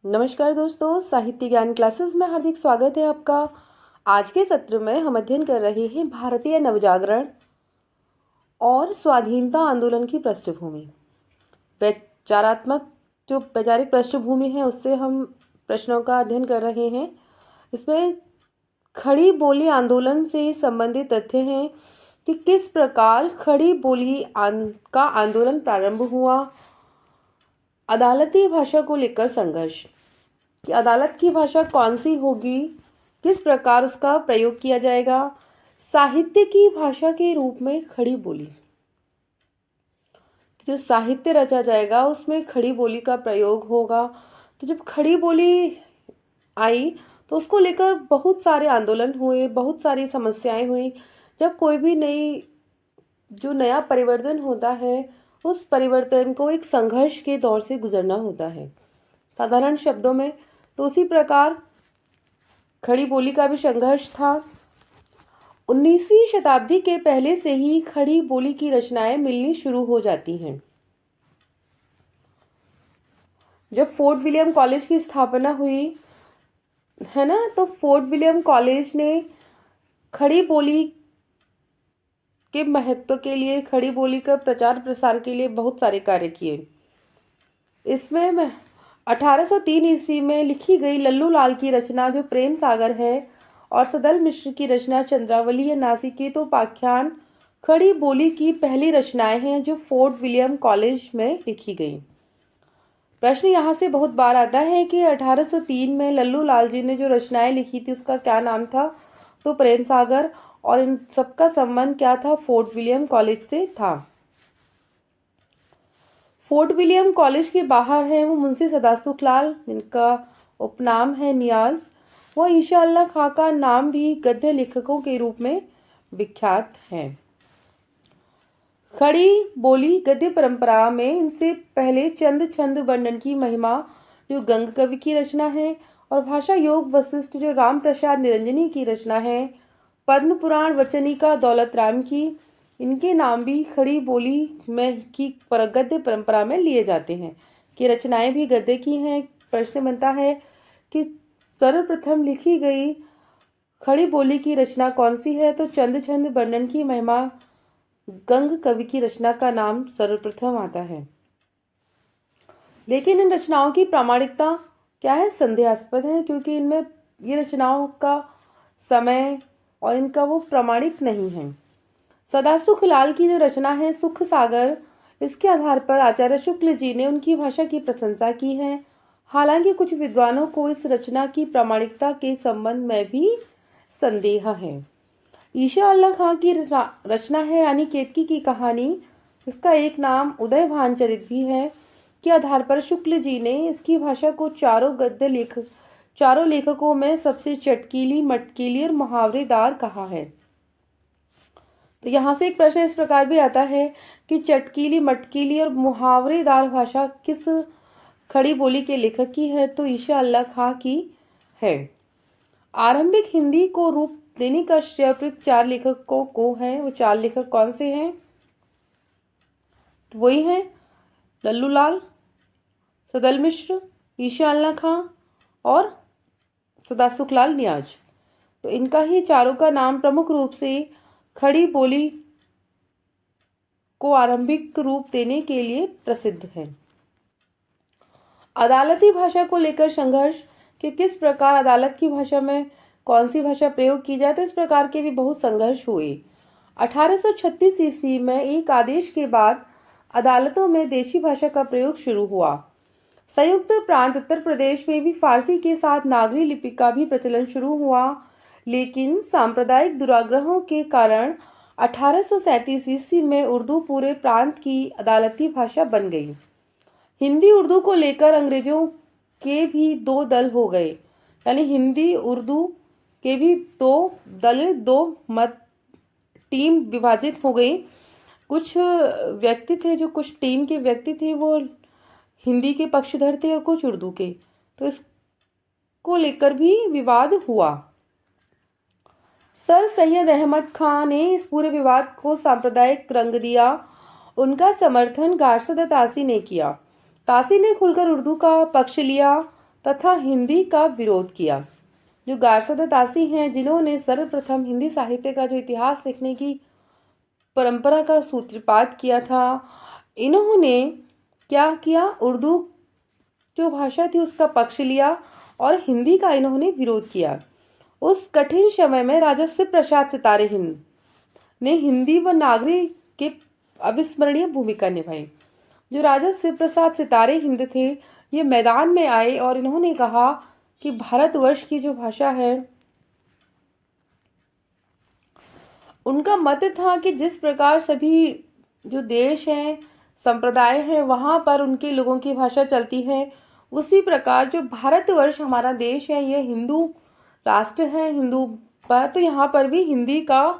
नमस्कार दोस्तों, साहित्य ज्ञान क्लासेस में हार्दिक स्वागत है आपका। आज के सत्र में हम अध्ययन कर रहे हैं भारतीय नवजागरण और स्वाधीनता आंदोलन की पृष्ठभूमि। वैचारात्मक जो वैचारिक पृष्ठभूमि है उससे हम प्रश्नों का अध्ययन कर रहे हैं। इसमें खड़ी बोली आंदोलन से संबंधित तथ्य हैं कि किस प्रकार खड़ी बोली का आंदोलन प्रारंभ हुआ। अदालती भाषा को लेकर संघर्ष कि अदालत की भाषा कौन सी होगी, किस प्रकार उसका प्रयोग किया जाएगा। साहित्य की भाषा के रूप में खड़ी बोली, जो साहित्य रचा जाएगा उसमें खड़ी बोली का प्रयोग होगा। तो जब खड़ी बोली आई तो उसको लेकर बहुत सारे आंदोलन हुए, बहुत सारी समस्याएं हुई। जब कोई भी नया परिवर्तन होता है, उस परिवर्तन को एक संघर्ष के दौर से गुजरना होता है। साधारण शब्दों में तो उसी प्रकार खड़ी बोली का भी संघर्ष था। 19वीं शताब्दी के पहले से ही खड़ी बोली की रचनाएं मिलनी शुरू हो जाती हैं। जब फोर्ट विलियम कॉलेज की स्थापना हुई है ना, तो फोर्ट विलियम कॉलेज ने खड़ी बोली के महत्व के लिए, खड़ी बोली का प्रचार प्रसार के लिए बहुत सारे कार्य किए। इसमें 1803 ईस्वी में लिखी गई लल्लू लाल की रचना जो प्रेम सागर है और सदल मिश्र की रचना चंद्रावली या नासिकेतोपाख्यान खड़ी बोली की पहली रचनाएं हैं जो फोर्ट विलियम कॉलेज में लिखी गई। प्रश्न यहाँ से बहुत बार आता है कि 1803 में लल्लू लाल जी ने जो रचनाएं लिखी थी उसका क्या नाम था। तो प्रेम सागर, और इन सबका संबंध क्या था, फोर्ट विलियम कॉलेज से था। फोर्ट विलियम कॉलेज के बाहर है वो मुंशी सदासुख लाल, जिनका उपनाम है नियाज। वह ईशा अल्लाह खां का नाम भी गद्य लेखकों के रूप में विख्यात है। खड़ी बोली गद्य परंपरा में इनसे पहले चंद छंद वर्णन की महिमा जो गंग कवि की रचना है, और भाषा योग वशिष्ठ जो राम प्रसाद निरंजनी की रचना है, पद्म पुराण वचनिका दौलत राम की, इनके नाम भी खड़ी बोली में की गद्य परंपरा में लिए जाते हैं कि रचनाएं भी गद्य की हैं। प्रश्न बनता है कि सर्वप्रथम लिखी गई खड़ी बोली की रचना कौन सी है। तो चंद छंद वर्णन की महिमा गंग कवि की रचना का नाम सर्वप्रथम आता है। लेकिन इन रचनाओं की प्रामाणिकता क्या है, संदेहास्पद है, क्योंकि इनमें ये रचनाओं का समय और इनका वो प्रामाणिक नहीं है। सदासुख लाल की जो रचना है सुख सागर, इसके आधार पर आचार्य शुक्ल जी ने उनकी भाषा की प्रशंसा की है। हालांकि कुछ विद्वानों को इस रचना की प्रामाणिकता के संबंध में भी संदेह है। ईशा अल्लाह खां की रचना है रानी केतकी की कहानी, इसका एक नाम उदय भानचरित भी है, के आधार पर शुक्ल जी ने इसकी भाषा को चारों लेखकों में सबसे चटकीली, मटकीली और मुहावरेदार कहा है। तो यहाँ से एक प्रश्न इस प्रकार भी आता है कि चटकीली, मटकीली और मुहावरेदार भाषा किस खड़ी बोली के लेखक की है। तो ईशा अल्लाह खां की है। आरंभिक हिंदी को रूप देने का श्रेय चार लेखकों को है। वो चार लेखक कौन से हैं? तो वही हैं लल्लू लाल, सदल मिश्र, ईशा अल्लाह खां और सदासुख लाल नियाज। तो इनका ही चारों का नाम प्रमुख रूप से खड़ी बोली को आरंभिक रूप देने के लिए प्रसिद्ध है। अदालती भाषा को लेकर संघर्ष कि किस प्रकार अदालत की भाषा में कौन सी भाषा प्रयोग की जाए, तो इस प्रकार के भी बहुत संघर्ष हुए। 1836 ईस्वी में एक आदेश के बाद अदालतों में देशी भाषा का प्रयोग शुरू हुआ। संयुक्त प्रांत उत्तर प्रदेश में भी फारसी के साथ नागरी लिपि का भी प्रचलन शुरू हुआ, लेकिन सांप्रदायिक दुराग्रहों के कारण 1837 ईस्वी में उर्दू पूरे प्रांत की अदालती भाषा बन गई। हिंदी उर्दू को लेकर अंग्रेजों के भी दो दल हो गए, यानी हिंदी उर्दू के भी दो मत टीम विभाजित हो गई। कुछ व्यक्ति थे, जो कुछ टीम के व्यक्ति थे वो हिंदी के पक्षधर थे और कुछ उर्दू के, तो इसको लेकर भी विवाद हुआ। सर सैयद अहमद खान ने इस पूरे विवाद को सांप्रदायिक रंग दिया। उनका समर्थन गारसद तासी ने किया। तासी ने खुलकर उर्दू का पक्ष लिया, तथा हिंदी का विरोध किया। जो गारसद दासी हैं, जिन्होंने सर्वप्रथम हिंदी साहित्य का जो इतिहास लिखने की परंपरा का सूत्रपात किया था, इन्होंने क्या किया, उर्दू जो भाषा थी उसका पक्ष लिया और हिंदी का इन्होंने विरोध किया। उस कठिन समय में राजा शिव प्रसाद सितारे हिंद ने हिंदी व नागरी के अविस्मरणीय भूमिका निभाई। जो राजा शिव प्रसाद सितारे हिंद थे, ये मैदान में आए और इन्होंने कहा कि भारतवर्ष की जो भाषा है, उनका मत था कि जिस प्रकार सभी जो देश हैं, संप्रदाय हैं, वहाँ पर उनके लोगों की भाषा चलती है, उसी प्रकार जो भारतवर्ष हमारा देश है, ये हिंदू राष्ट्र है, हिंदू पर, तो यहाँ पर भी हिंदी का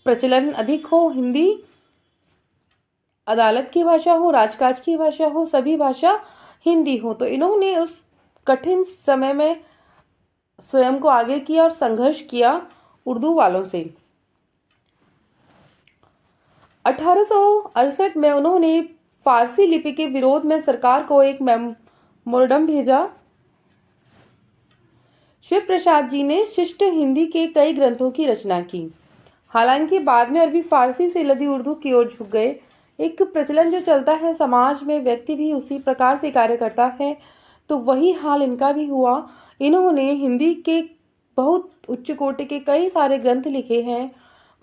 प्रचलन अधिक हो, हिंदी अदालत की भाषा हो, राजकाज की भाषा हो, सभी भाषा हिंदी हो। तो इन्होंने उस कठिन समय में स्वयं को आगे किया और संघर्ष किया उर्दू वालों से। 1868 में उन्होंने फारसी लिपि के विरोध में सरकार को एक मेमोरेंडम भेजा। शिव प्रसाद जी ने शिष्ट हिंदी के कई ग्रंथों की रचना की। हालांकि बाद में अरबी फारसी से लदी उर्दू की ओर झुक गए। एक प्रचलन जो चलता है समाज में, व्यक्ति भी उसी प्रकार से कार्य करता है, तो वही हाल इनका भी हुआ। इन्होंने हिंदी के बहुत उच्च कोटि के कई सारे ग्रंथ लिखे हैं।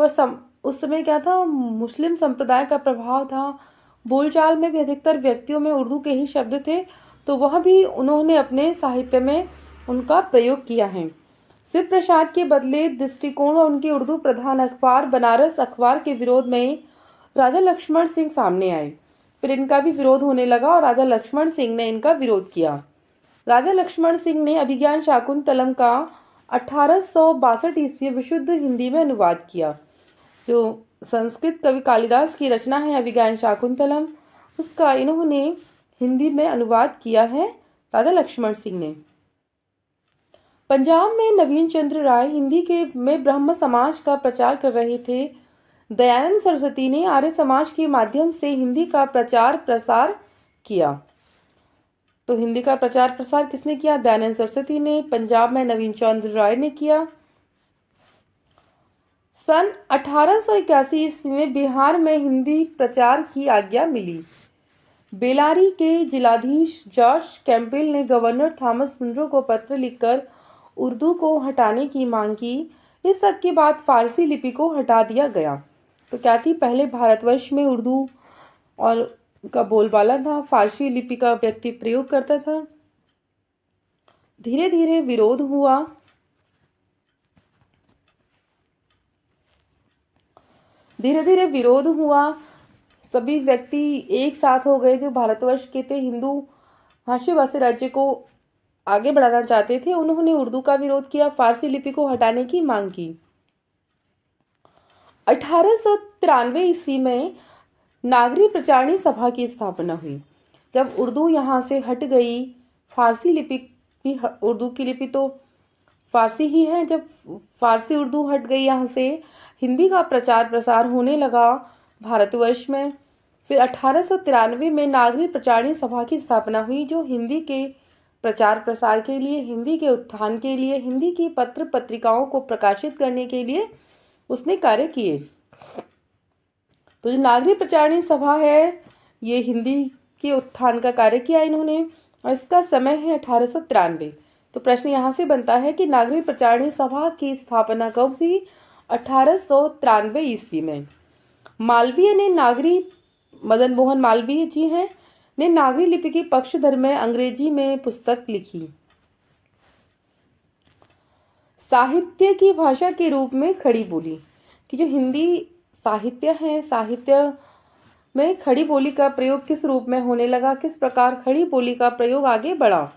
पर उस समय क्या था, मुस्लिम संप्रदाय का प्रभाव था, बोलचाल में भी अधिकतर व्यक्तियों में उर्दू के ही शब्द थे, तो वह भी उन्होंने अपने साहित्य में उनका प्रयोग किया है। शिव प्रसाद के बदले दृष्टिकोण और उनके उर्दू प्रधान अखबार बनारस अखबार के विरोध में राजा लक्ष्मण सिंह सामने आए। फिर इनका भी विरोध होने लगा और राजा लक्ष्मण सिंह ने इनका विरोध किया। राजा लक्ष्मण सिंह ने अभिज्ञान शाकुंतलम का 1862 ईस्वी विशुद्ध हिंदी में अनुवाद किया। जो संस्कृत कवि कालिदास की रचना है अभिज्ञान शाकुंतलम, उसका इन्होंने हिंदी में अनुवाद किया है राजा लक्ष्मण सिंह ने। पंजाब में नवीन चंद्र राय हिंदी में ब्रह्म समाज का प्रचार कर रहे थे। दयानंद सरस्वती ने आर्य समाज के माध्यम से हिंदी का प्रचार प्रसार किया। तो हिंदी का प्रचार प्रसार किसने किया? दयानंद सरस्वती ने। पंजाब में नवीन चंद्र राय ने किया। सन 1881 ईस्वी में बिहार में हिंदी प्रचार की आज्ञा मिली। बेलारी के जिलाधीश जॉर्ज कैंपबेल ने गवर्नर थॉमस मुनरो को पत्र लिखकर उर्दू को हटाने की मांग की। इस सब के बाद फारसी लिपि को हटा दिया गया। तो क्या थी, पहले भारतवर्ष में उर्दू और का बोलबाला था, फारसी लिपि का व्यक्ति प्रयोग करता था। धीरे धीरे विरोध हुआ। सभी व्यक्ति एक साथ हो गए जो भारतवर्ष के थे, हिंदू भाषी राज्य को आगे बढ़ाना चाहते थे। उन्होंने उर्दू का विरोध किया, फारसी लिपि को हटाने की मांग की। 1893 ईस्वी में नागरी प्रचारणी सभा की स्थापना हुई। जब उर्दू यहाँ से हट गई, फारसी लिपि भी, उर्दू की लिपि तो फारसी ही है, जब फारसी उर्दू हट गई यहाँ से, हिंदी का प्रचार प्रसार होने लगा भारतवर्ष में। फिर 1893 में नागरी प्रचारणी सभा की स्थापना हुई, जो हिंदी के प्रचार प्रसार के लिए, हिंदी के उत्थान के लिए, हिंदी की पत्र पत्रिकाओं को प्रकाशित करने के लिए उसने कार्य किए। तो जो नागरी प्रचारणी सभा है, ये हिंदी के उत्थान का कार्य किया इन्होंने, और इसका समय है 1893। तो प्रश्न यहाँ से बनता है कि नागरी प्रचारणी सभा की स्थापना कब हुई? 1893 ईस्वी में। मालवीय ने मदन मोहन मालवीय जी हैं, ने नागरी लिपि के पक्षधर में अंग्रेजी में पुस्तक लिखी। साहित्य की भाषा के रूप में खड़ी बोली, कि जो हिंदी साहित्य है, साहित्य में खड़ी बोली का प्रयोग किस रूप में होने लगा, किस प्रकार खड़ी बोली का प्रयोग आगे बढ़ा।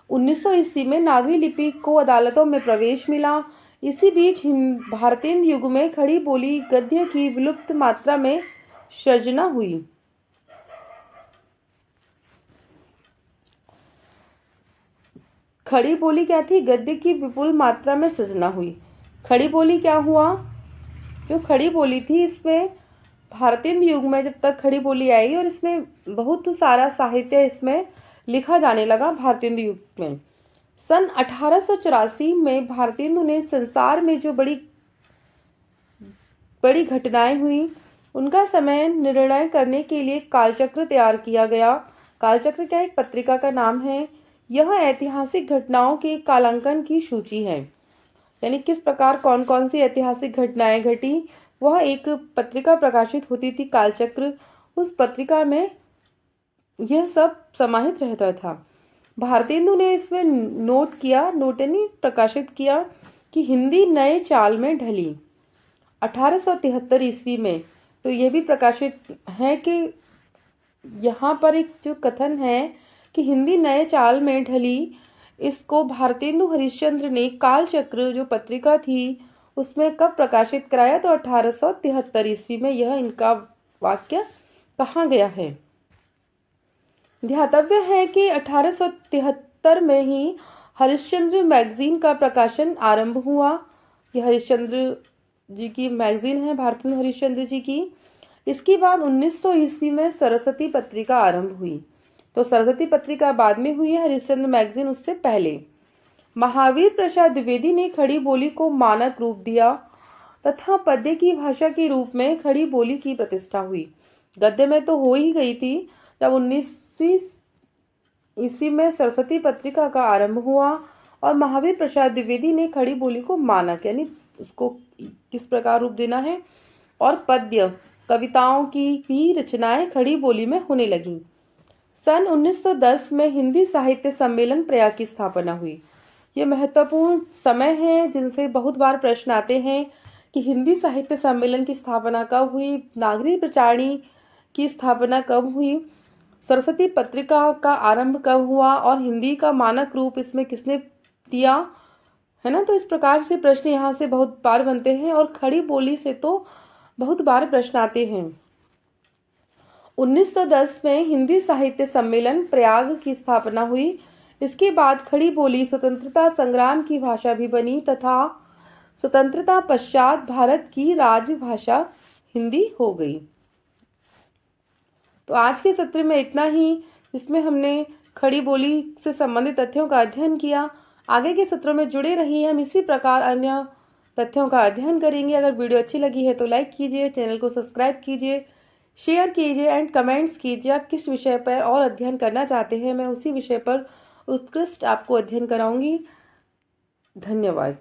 1900 ईस्वी में नागरी लिपि को अदालतों में प्रवेश मिला। इसी बीच भारतीय युग में खड़ी बोली गद्य की विलुप्त मात्रा में सृजना हुई। खड़ी बोली क्या थी? गद्य की विपुल मात्रा में सृजना हुई। खड़ी बोली क्या हुआ? जो खड़ी बोली थी, इसमें भारतीय युग में जब तक खड़ी बोली आई और इसमें बहुत सारा साहित्य इसमें लिखा जाने लगा भारतीय युग में। सन 1884 में भारतेंदु ने संसार में जो बड़ी बड़ी घटनाएं हुई उनका समय निर्णय करने के लिए कालचक्र तैयार किया गया। कालचक्र क्या एक पत्रिका का नाम है। यह ऐतिहासिक घटनाओं के कालांकन की सूची है, यानी किस प्रकार कौन कौन सी ऐतिहासिक घटनाएं घटी, वह एक पत्रिका प्रकाशित होती थी कालचक्र। उस पत्रिका में यह सब समाहित रहता था। भारतेंदु ने इसमें नोट यानी प्रकाशित किया कि हिंदी नए चाल में ढली 1873 ईस्वी में। तो यह भी प्रकाशित है कि यहाँ पर एक जो कथन है कि हिंदी नए चाल में ढली, इसको भारतेंदु हरिश्चंद्र ने कालचक्र जो पत्रिका थी उसमें कब प्रकाशित कराया, तो 1873 ईस्वी में यह इनका वाक्य कहा गया है। ध्यातव्य है कि 1873 में ही हरिश्चंद्र मैगजीन का प्रकाशन आरंभ हुआ। यह हरिश्चंद्र जी की मैगजीन है, भारतेंदु हरिश्चंद्र जी की। इसके बाद 1900 ईस्वी में सरस्वती पत्रिका आरंभ हुई। तो सरस्वती पत्रिका बाद में हुई है, हरिश्चंद्र मैगजीन उससे पहले। महावीर प्रसाद द्विवेदी ने खड़ी बोली को मानक रूप दिया तथा पद्य की भाषा के रूप में खड़ी बोली की प्रतिष्ठा हुई। गद्य में तो हो ही गई थी। जब 19वीं ईस्वी में सरस्वती पत्रिका का आरंभ हुआ और महावीर प्रसाद द्विवेदी ने खड़ी बोली को मानक यानी उसको किस प्रकार रूप देना है, और पद्य कविताओं की भी रचनाएं खड़ी बोली में होने लगी। सन 1910 में हिंदी साहित्य सम्मेलन प्रयाग की स्थापना हुई। ये महत्वपूर्ण समय है जिनसे बहुत बार प्रश्न आते हैं कि हिंदी साहित्य सम्मेलन की स्थापना कब हुई, नागरी प्रचारणी की स्थापना कब हुई, सरस्वती पत्रिका का आरंभ कब हुआ और हिंदी का मानक रूप इसमें किसने दिया, है ना। तो इस प्रकार से प्रश्न यहाँ से बहुत बार बनते हैं और खड़ी बोली से तो बहुत बार प्रश्न आते हैं। 1910 में हिंदी साहित्य सम्मेलन प्रयाग की स्थापना हुई। इसके बाद खड़ी बोली स्वतंत्रता संग्राम की भाषा भी बनी तथा स्वतंत्रता पश्चात भारत की राजभाषा हिंदी हो गई। तो आज के सत्र में इतना ही, जिसमें हमने खड़ी बोली से संबंधित तथ्यों का अध्ययन किया। आगे के सत्रों में जुड़े रहिए, हम इसी प्रकार अन्य तथ्यों का अध्ययन करेंगे। अगर वीडियो अच्छी लगी है तो लाइक कीजिए, चैनल को सब्सक्राइब कीजिए, शेयर कीजिए एंड कमेंट्स कीजिए। आप किस विषय पर और अध्ययन करना चाहते हैं, मैं उसी विषय पर उत्कृष्ट आपको अध्ययन कराऊंगी। धन्यवाद।